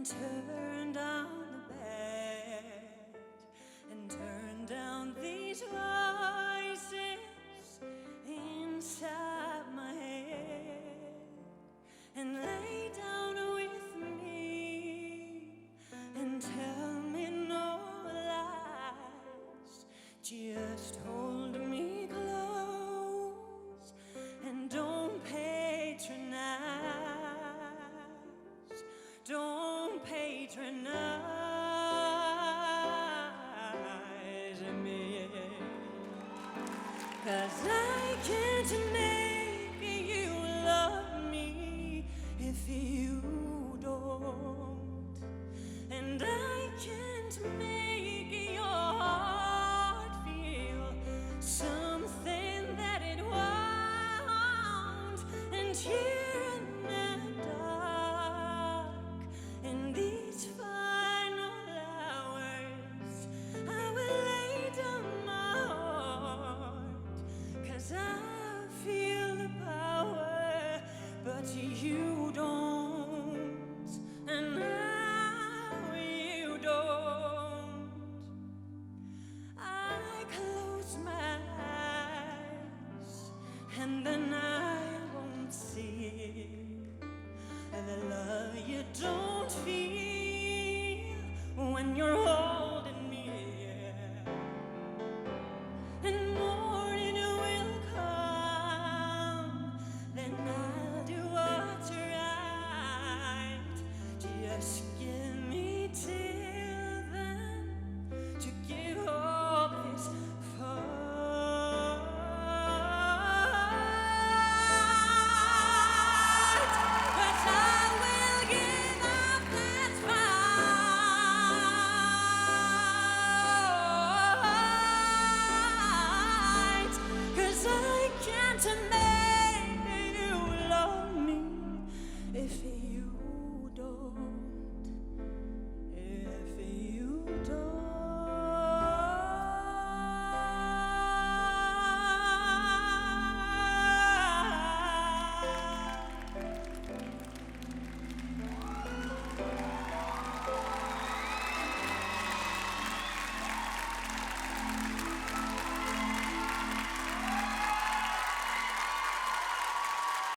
and turn down the bed and turn down these voices inside my head and lay down with me and tell me no lies. Just hold me close and don't patronize. Don't patronize me, 'cause I can't make you love me if you don't, and I can't make your heart feel something that it won't. And here in the dark, in these final hours, I will lay down my heart, 'cause I feel the power, but you don't, and now you don't. I close my eyes and then I won't see the love you don't